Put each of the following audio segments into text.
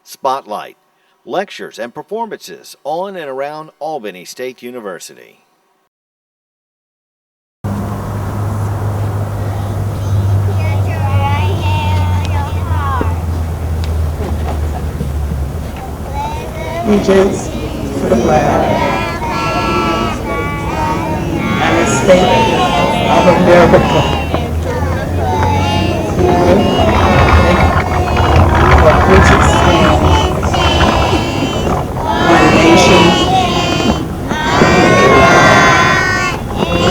Spotlight, lectures and performances on and around Albany State University. Allegiance to the flag and the state of America, for which it stands, one nation,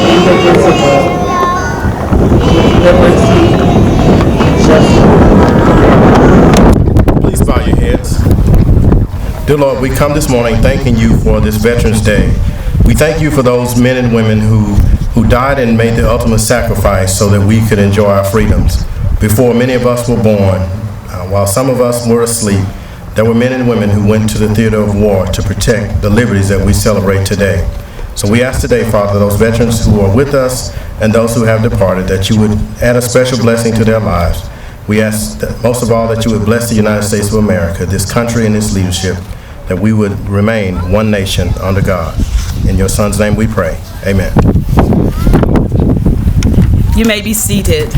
indivisible, with liberty and justice. Please bow your heads. Dear Lord, we come this morning thanking you for this Veterans Day. We thank you for those men and women who died and made the ultimate sacrifice so that we could enjoy our freedoms. Before many of us were born, while some of us were asleep, there were men and women who went to the theater of war to protect the liberties that we celebrate today. So we ask today, Father, those veterans who are with us and those who have departed, that you would add a special blessing to their lives. We ask that most of all that you would bless the United States of America, this country and its leadership, that we would remain one nation under God. In your Son's name we pray. Amen. You may be seated.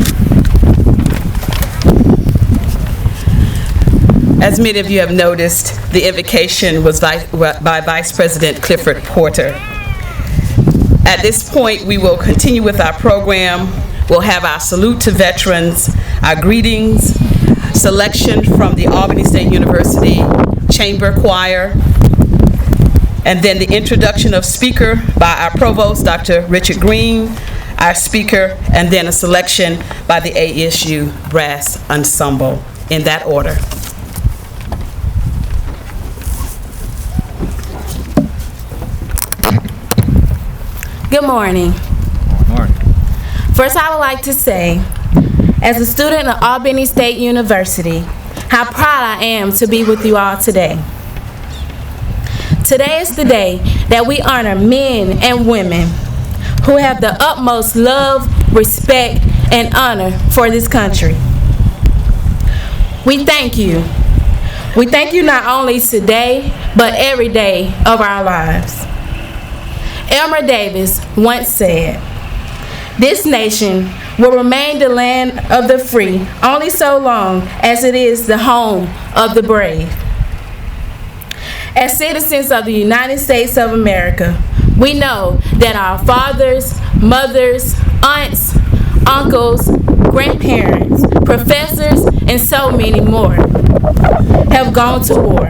As many of you have noticed, the invocation was by Vice President Clifford Porter. At this point, we will continue with our program. We'll have our salute to veterans, our greetings, selection from the Albany State University Chamber Choir, and then the introduction of speaker by our provost, Dr. Richard Green, our speaker, and then a selection by the ASU Brass Ensemble, in that order. Good morning. First, I would like to say, as a student of Albany State University, how proud I am to be with you all today. Today is the day that we honor men and women who have the utmost love, respect, and honor for this country. We thank you. We thank you not only today, but every day of our lives. Elmer Davis once said, "This nation will remain the land of the free only so long as it is the home of the brave." As citizens of the United States of America, we know that our fathers, mothers, aunts, uncles, grandparents, professors, and so many more have gone to war.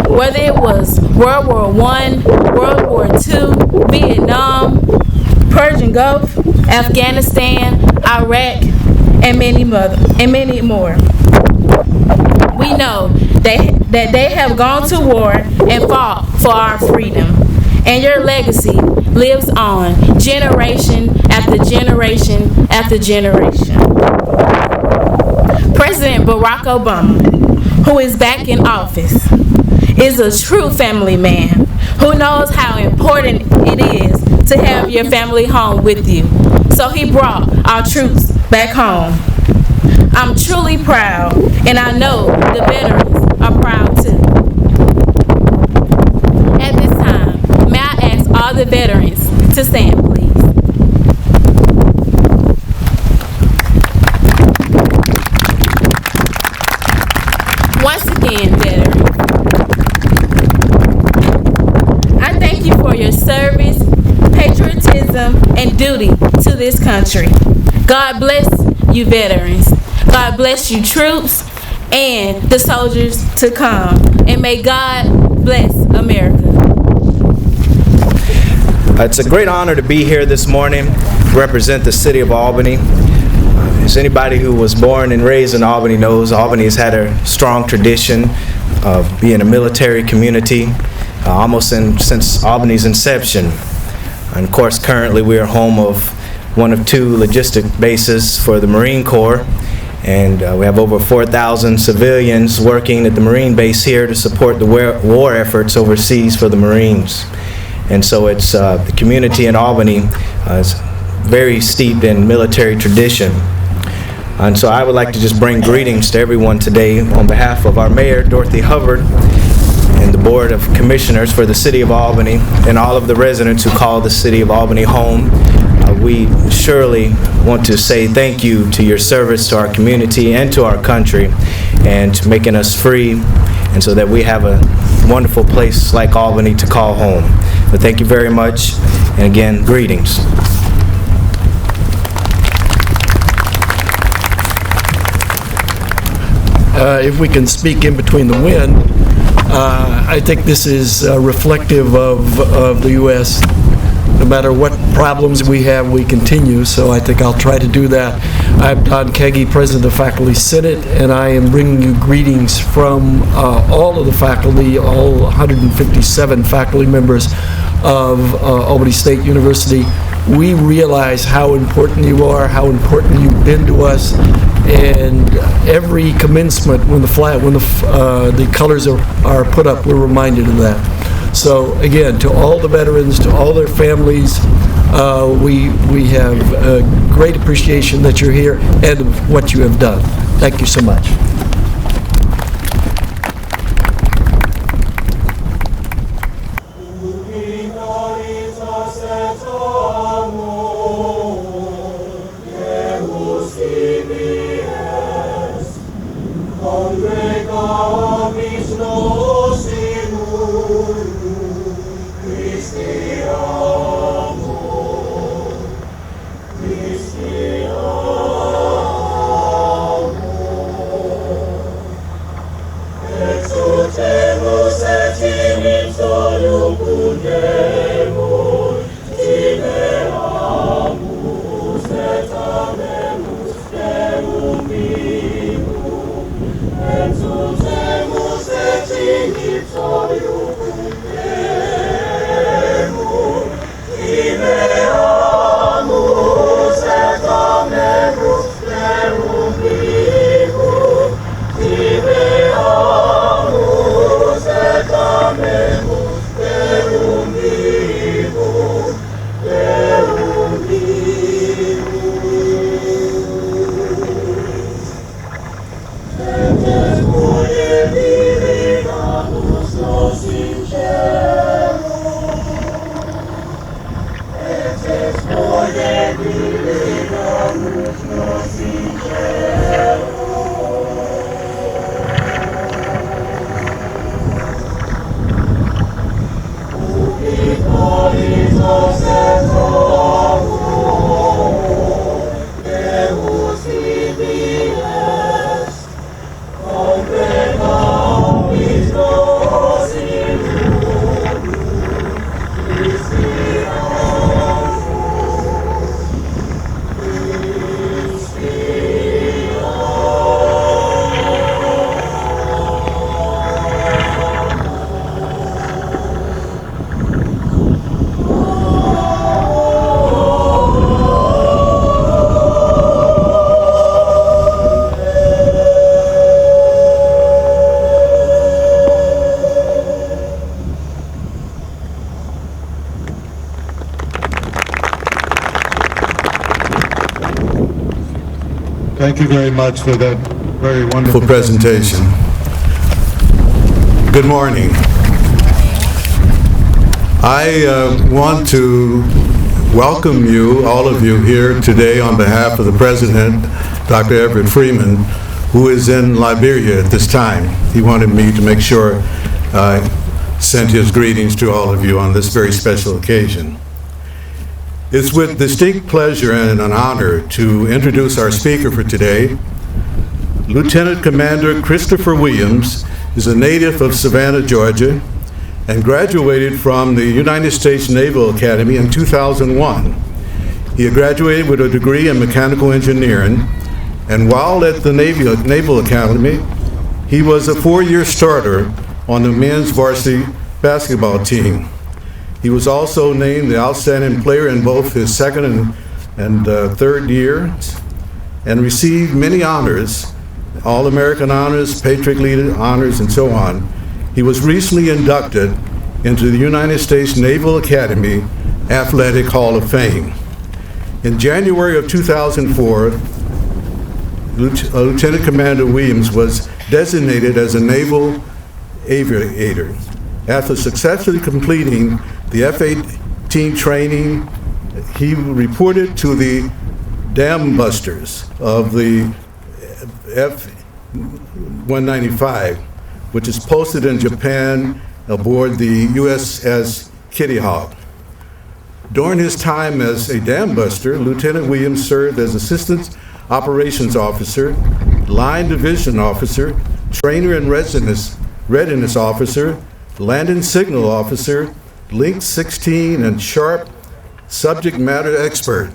Whether it was World War I, World War II, Vietnam, Persian Gulf, Afghanistan, Iraq, and many more. We know that they have gone to war and fought for our freedom, and your legacy lives on generation after generation after generation. President Barack Obama, who is back in office, is a true family man who knows how important it is to have your family home with you. So he brought our troops back home. I'm truly proud, and I know the veterans are proud too. At this time, may I ask all the veterans to stand, please. Once again, veterans, I thank you for your service, patriotism, and duty to this country. God bless you, veterans. God bless you, troops, and the soldiers to come. And may God bless America. It's a great honor to be here this morning, represent the city of Albany. As anybody who was born and raised in Albany knows, Albany has had a strong tradition of being a military community almost since Albany's inception. And of course, currently we are home of one of two logistic bases for the Marine Corps. And we have over 4,000 civilians working at the Marine base here to support the war efforts overseas for the Marines. And so it's the community in Albany is very steeped in military tradition. And so I would like to just bring greetings to everyone today on behalf of our Mayor, Dorothy Hubbard, and the Board of Commissioners for the City of Albany, and all of the residents who call the City of Albany home. We surely want to say thank you to your service to our community and to our country, and to making us free, and so that we have a wonderful place like Albany to call home. But thank you very much, and again, greetings. If we can speak in between the wind, I think this is reflective of the U.S. No matter what problems we have, we continue, so I think I'll try to do that. I'm Don Keggy, President of the Faculty Senate, and I am bringing you greetings from all of the faculty, all 157 faculty members of Albany State University. We realize how important you are, how important you've been to us, and every commencement when the colors are put up, we're reminded of that. So again, to all the veterans, to all their families, we have a great appreciation that you're here and of what you have done. Thank you so much. Thank you very much for that very wonderful presentation. Good morning. I want to welcome you, all of you here today on behalf of the President, Dr. Everett Freeman, who is in Liberia at this time. He wanted me to make sure I sent his greetings to all of you on this very special occasion. It's with distinct pleasure and an honor to introduce our speaker for today. Lieutenant Commander Christopher Williams is a native of Savannah, Georgia, and graduated from the United States Naval Academy in 2001. He graduated with a degree in mechanical engineering, and while at the Naval Academy, he was a four-year starter on the men's varsity basketball team. He was also named the outstanding player in both his second and third years, and received many honors, All-American honors, Patriot Leader honors, and so on. He was recently inducted into the United States Naval Academy Athletic Hall of Fame. In January of 2004, Lieutenant Commander Williams was designated as a naval aviator. After successfully completing the F-18 training, he reported to the dam busters of the F-195, which is posted in Japan aboard the USS Kitty Hawk. During his time as a dam buster, Lieutenant Williams served as Assistant Operations Officer, Line Division Officer, Trainer and Readiness Officer, Landing Signal Officer, Link 16, and Sharp Subject Matter Expert.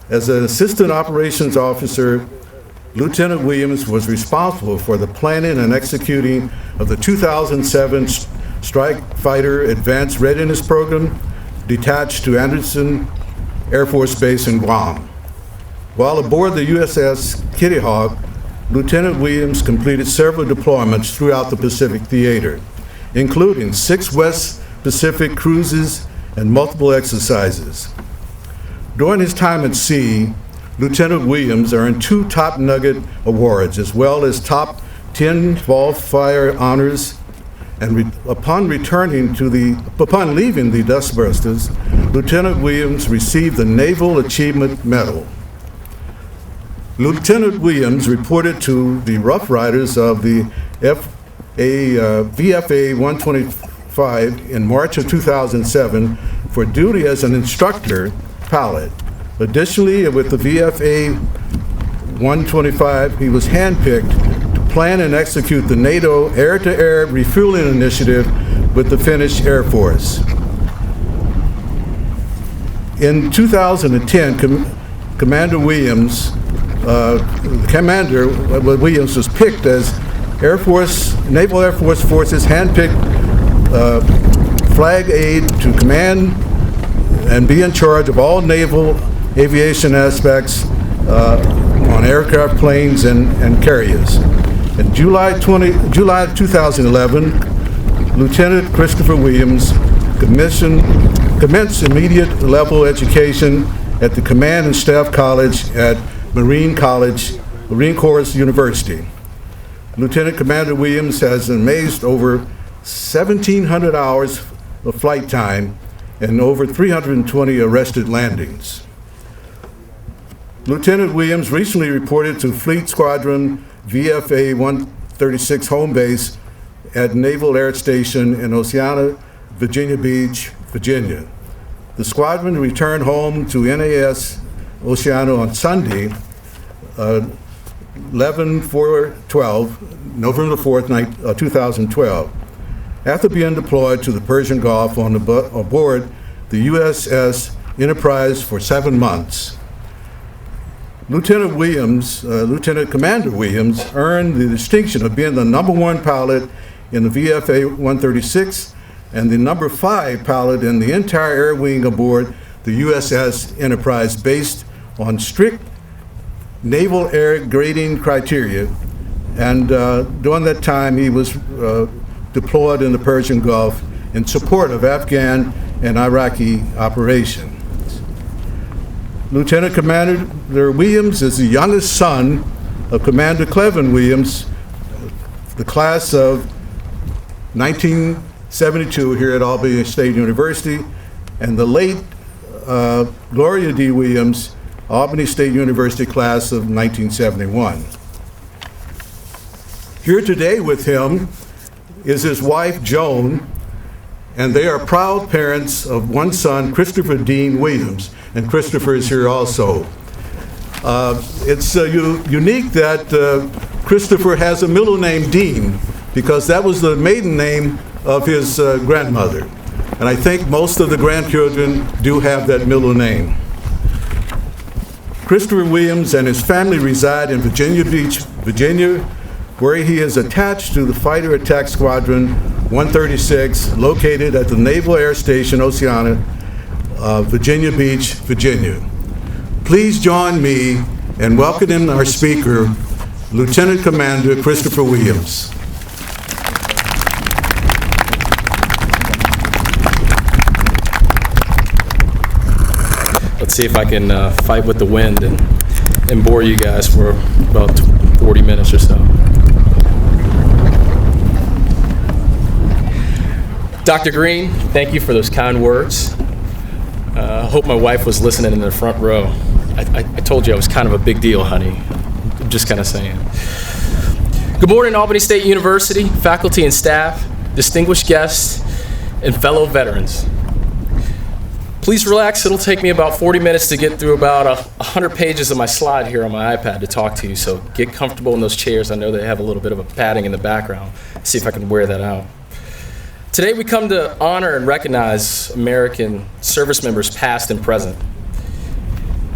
As an Assistant Operations Officer, Lieutenant Williams was responsible for the planning and executing of the 2007 Strike Fighter Advanced Readiness Program detached to Anderson Air Force Base in Guam. While aboard the USS Kitty Hawk, Lieutenant Williams completed several deployments throughout the Pacific Theater, including 6 West Pacific cruises and multiple exercises. During his time at sea, Lieutenant Williams earned 2 Top Nugget Awards, as well as top 10 Fall Fire honors. And upon leaving the Dustbusters, Lieutenant Williams received the Naval Achievement Medal. Lieutenant Williams reported to the Rough Riders of the VFA 125 in March of 2007 for duty as an instructor pilot. Additionally, with the VFA 125, he was handpicked to plan and execute the NATO air-to-air refueling initiative with the Finnish Air Force. In 2010, Commander Williams was picked as Naval Air Force Forces handpicked flag aide to command and be in charge of all naval aviation aspects on aircraft, planes, and carriers. In July 2011, Lieutenant Christopher Williams commenced immediate level education at the Command and Staff College at Marine Corps University. Lieutenant Commander Williams has amazed over 1,700 hours of flight time and over 320 arrested landings. Lieutenant Williams recently reported to Fleet Squadron VFA 136 home base at Naval Air Station in Oceana, Virginia Beach, Virginia. The squadron returned home to NAS Oceana on Sunday, November 4th, 2012, after being deployed to the Persian Gulf aboard the USS Enterprise for 7 months. Lieutenant Commander Williams earned the distinction of being the #1 pilot in the VFA 136 and the #5 pilot in the entire air wing aboard the USS Enterprise, based on strict naval air grading criteria. And during that time, he was deployed in the Persian Gulf in support of Afghan and Iraqi operations. Lieutenant Commander Williams is the youngest son of Commander Clevin Williams, the class of 1972 here at Albany State University, and the late Gloria D. Williams, Albany State University class of 1971. Here today with him is his wife, Joan, and they are proud parents of one son, Christopher Dean Williams, and Christopher is here also. It's unique that Christopher has a middle name, Dean, because that was the maiden name of his grandmother. And I think most of the grandchildren do have that middle name. Christopher Williams and his family reside in Virginia Beach, Virginia, where he is attached to the Fighter Attack Squadron 136, located at the Naval Air Station Oceana, Virginia Beach, Virginia. Please join me in welcoming our speaker, Lieutenant Commander Christopher Williams. Let's see if I can fight with the wind and and bore you guys for about 40 minutes or so. Dr. Green, thank you for those kind words. I hope my wife was listening in the front row. I told you I was kind of a big deal, honey. I'm just kind of saying. Good morning, Albany State University, faculty and staff, distinguished guests, and fellow veterans. Please relax. It'll take me about 40 minutes to get through about 100 pages of my slide here on my iPad to talk to you, so get comfortable in those chairs. I know they have a little bit of a padding in the background. See if I can wear that out. Today we come to honor and recognize American service members past and present.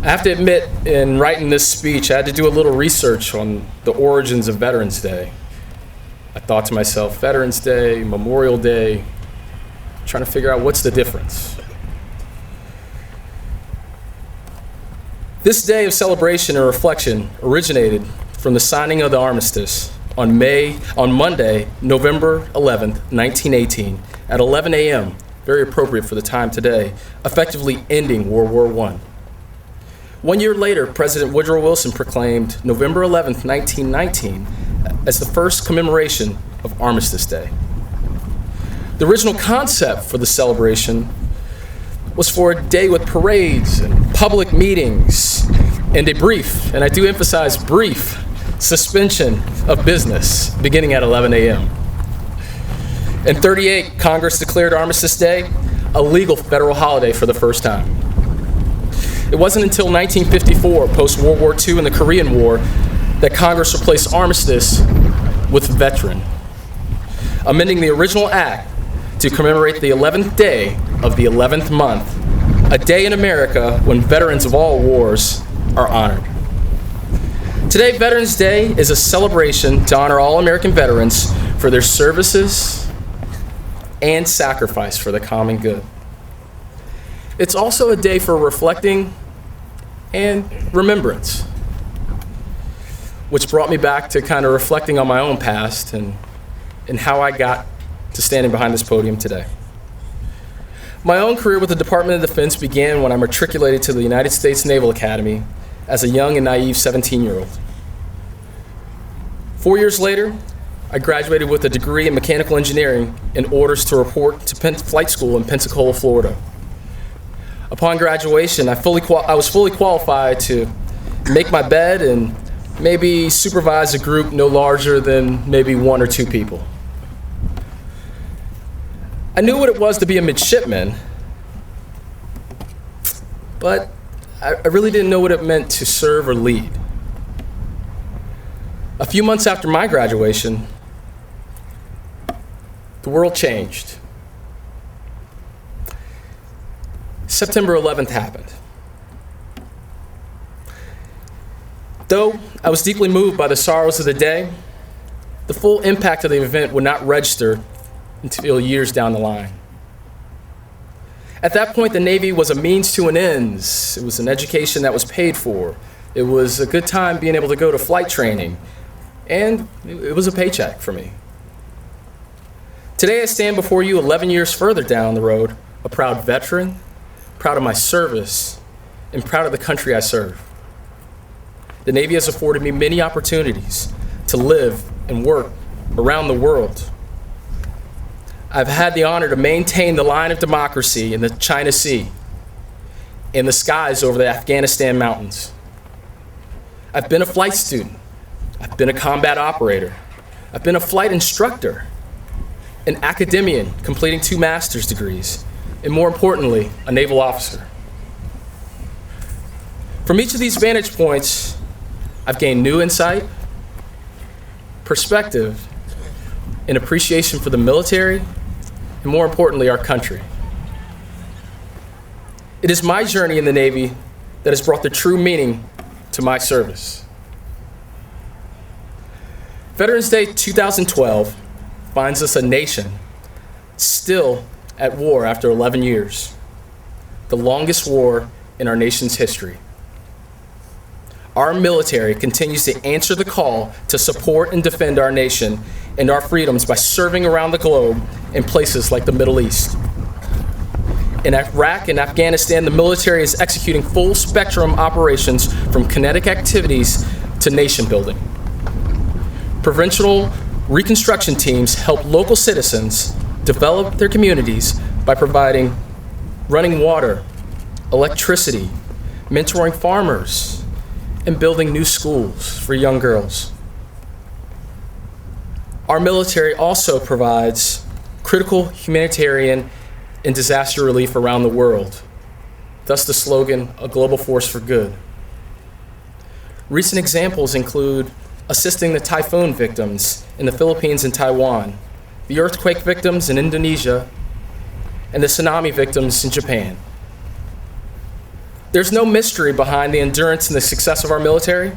I have to admit, in writing this speech, I had to do a little research on the origins of Veterans Day. I thought to myself, Veterans Day, Memorial Day, trying to figure out what's the difference. This day of celebration and reflection originated from the signing of the armistice on Monday, November 11th, 1918, at 11 a.m., very appropriate for the time today, effectively ending World War I. 1 year later, President Woodrow Wilson proclaimed November 11th, 1919, as the first commemoration of Armistice Day. The original concept for the celebration was for a day with parades and public meetings and a brief, and I do emphasize brief, suspension of business beginning at 11 a.m. In 1938, Congress declared Armistice Day a legal federal holiday for the first time. It wasn't until 1954, post-World War II and the Korean War, that Congress replaced armistice with veteran, amending the original act to commemorate the 11th day of the 11th month, a day in America when veterans of all wars are honored. Today, Veterans Day is a celebration to honor all American veterans for their services and sacrifice for the common good. It's also a day for reflecting and remembrance, which brought me back to kind of reflecting on my own past and how I got to standing behind this podium today. My own career with the Department of Defense began when I matriculated to the United States Naval Academy as a young and naive 17-year-old. 4 years later, I graduated with a degree in mechanical engineering in orders to report to flight school in Pensacola, Florida. Upon graduation, I was fully qualified to make my bed and maybe supervise a group no larger than maybe 1 or 2 people. I knew what it was to be a midshipman, but I really didn't know what it meant to serve or lead. A few months after my graduation, the world changed. September 11th happened. Though I was deeply moved by the sorrows of the day, the full impact of the event would not register until years down the line. At that point, the Navy was a means to an end. It was an education that was paid for. It was a good time being able to go to flight training, and it was a paycheck for me. Today, I stand before you 11 years further down the road, a proud veteran, proud of my service, and proud of the country I serve. The Navy has afforded me many opportunities to live and work around the world. I've had the honor to maintain the line of democracy in the China Sea, in the skies over the Afghanistan mountains. I've been a flight student. I've been a combat operator. I've been a flight instructor, an academician completing 2 master's degrees, and more importantly, a naval officer. From each of these vantage points, I've gained new insight, perspective, and appreciation for the military, and more importantly, our country. It is my journey in the Navy that has brought the true meaning to my service. Veterans Day 2012 finds us a nation still at war after 11 years, the longest war in our nation's history. Our military continues to answer the call to support and defend our nation and our freedoms by serving around the globe in places like the Middle East. In Iraq and Afghanistan, the military is executing full spectrum operations from kinetic activities to nation building. Provincial reconstruction teams help local citizens develop their communities by providing running water, electricity, mentoring farmers, and building new schools for young girls. Our military also provides critical humanitarian and disaster relief around the world, thus the slogan, "A global force for good." Recent examples include assisting the typhoon victims in the Philippines and Taiwan, the earthquake victims in Indonesia, and the tsunami victims in Japan. There's no mystery behind the endurance and the success of our military.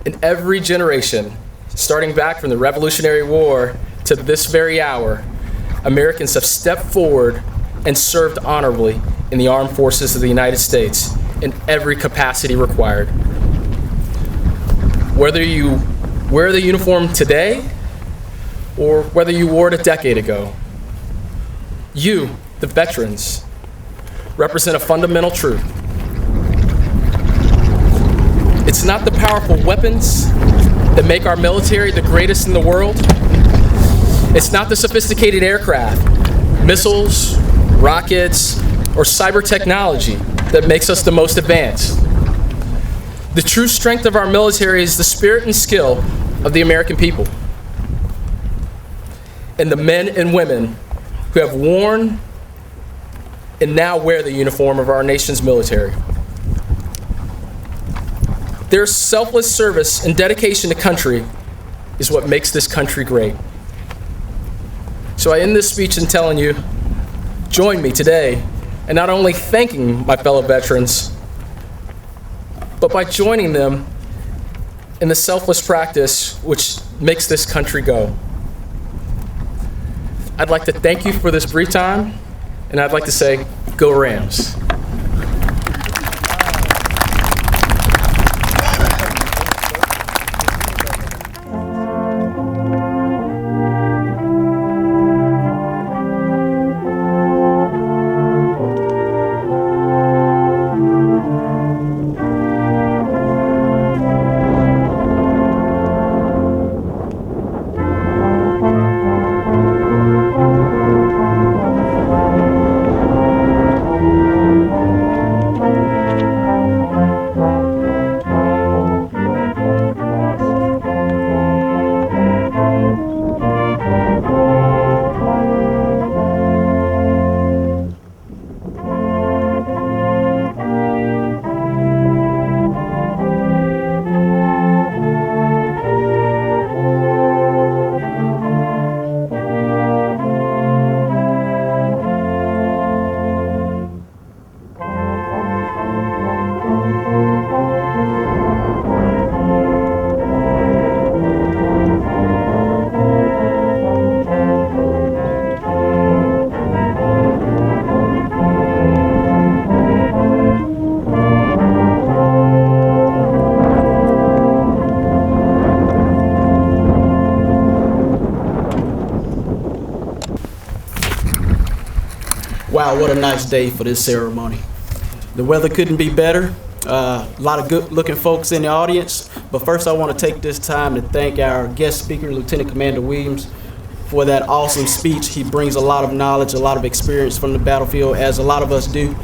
In every generation, starting back from the Revolutionary War to this very hour, Americans have stepped forward and served honorably in the armed forces of the United States in every capacity required. Whether you wear the uniform today or whether you wore it a decade ago, you, the veterans, represent a fundamental truth. It's not the powerful weapons that make our military the greatest in the world. It's not the sophisticated aircraft, missiles, rockets, or cyber technology that makes us the most advanced. The true strength of our military is the spirit and skill of the American people, and the men and women who have worn and now wear the uniform of our nation's military. Their selfless service and dedication to country is what makes this country great. So I end this speech in telling you, join me today in not only thanking my fellow veterans, but by joining them in the selfless practice which makes this country go. I'd like to thank you for this brief time, and I'd like to say, go Rams. Wow, what a nice day for this ceremony. The weather couldn't be better. A lot of good-looking folks in the audience. But first, I want to take this time to thank our guest speaker, Lieutenant Commander Williams, for that awesome speech. He brings a lot of knowledge, a lot of experience from the battlefield, as a lot of us do.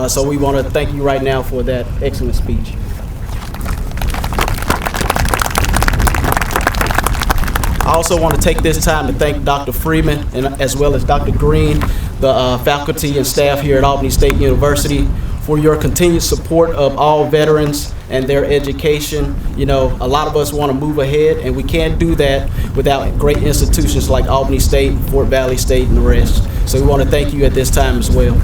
So we want to thank you right now for that excellent speech. I also want to take this time to thank Dr. Freeman and as well as Dr. Green, the faculty and staff here at Albany State University, for your continued support of all veterans and their education. You know, a lot of us want to move ahead, and we can't do that without great institutions like Albany State, Fort Valley State, and the rest. So we want to thank you at this time as well.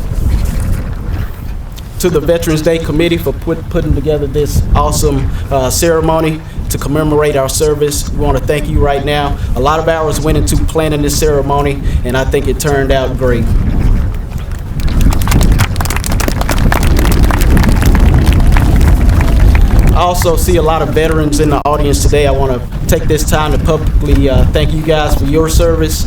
To the Veterans Day Committee for putting together this awesome ceremony to commemorate our service. We want to thank you right now. A lot of hours went into planning this ceremony, and I think it turned out great. I also see a lot of veterans in the audience today. I want to take this time to publicly thank you guys for your service.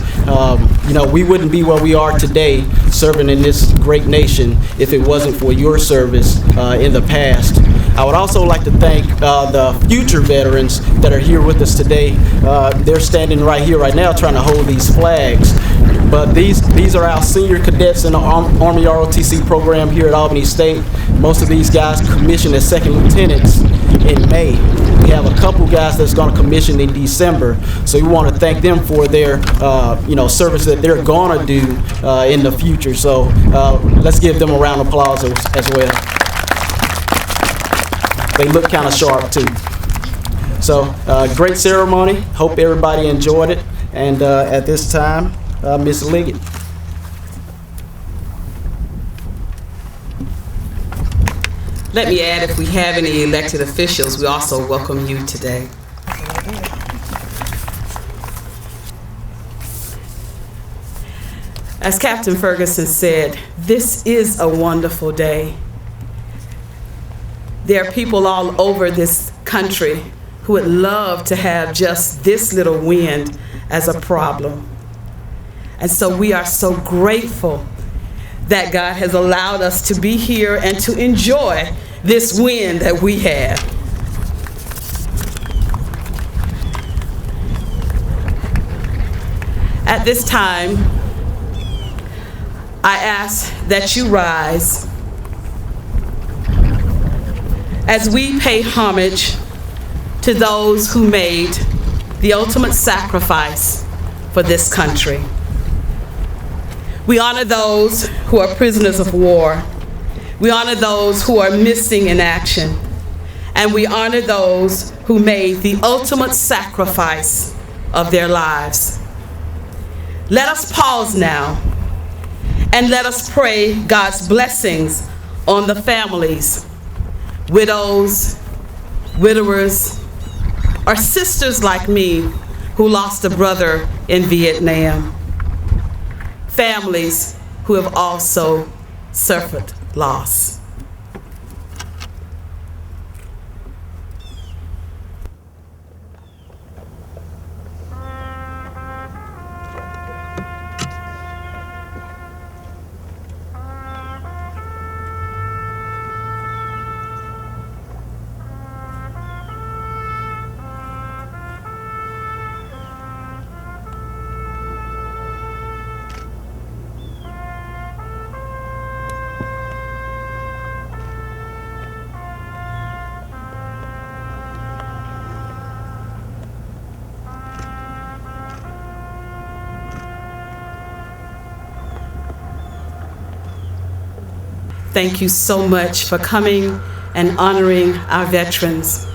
You know, we wouldn't be where we are today serving in this great nation if it wasn't for your service in the past. I would also like to thank the future veterans that are here with us today. They're standing right here right now trying to hold these flags. But these are our senior cadets in the Army ROTC program here at Albany State. Most of these guys commissioned as second lieutenants in May. We have a couple guys that's going to commission in December. So we want to thank them for their you know, service that they're going to do in the future. So let's give them a round of applause as well. They look kind of sharp too. So great ceremony. Hope everybody enjoyed it. And at this time, Ms. Liggett. Let me add, if we have any elected officials, we also welcome you today. As Captain Ferguson said, this is a wonderful day. There are people all over this country who would love to have just this little wind as a problem. And so we are so grateful that God has allowed us to be here and to enjoy this wind that we have. At this time, I ask that you rise as we pay homage to those who made the ultimate sacrifice for this country. We honor those who are prisoners of war. We honor those who are missing in action. And we honor those who made the ultimate sacrifice of their lives. Let us pause now and let us pray God's blessings on the families, widows, widowers, or sisters like me who lost a brother in Vietnam. Families who have also suffered loss. Thank you so much for coming and honoring our veterans.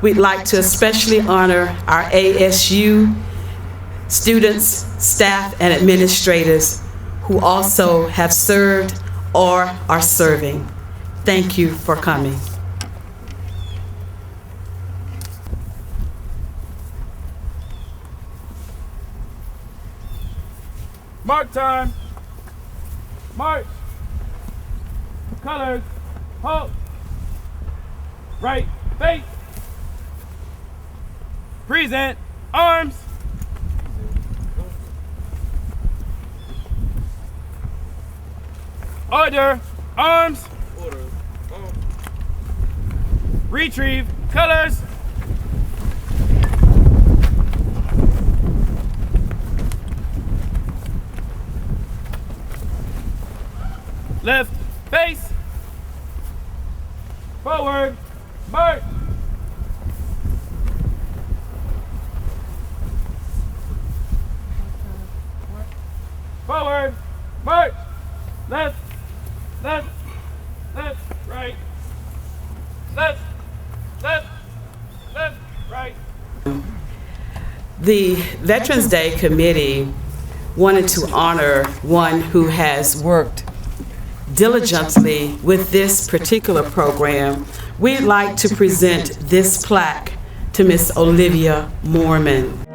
We'd like to especially honor our ASU students, staff, and administrators who also have served or are serving. Thank you for coming. Mark time. March. Colors. Halt. Right. Face. Present. Arms. Order. Arms. Order. Retrieve. Colors. Left. Face. Forward. March. Forward. March. Left. Left. Left. Right. Left. Left. Left. Right. The Veterans Day Committee wanted to honor one who has worked diligently with this particular program. We'd like to present this plaque to Miss Olivia Moorman.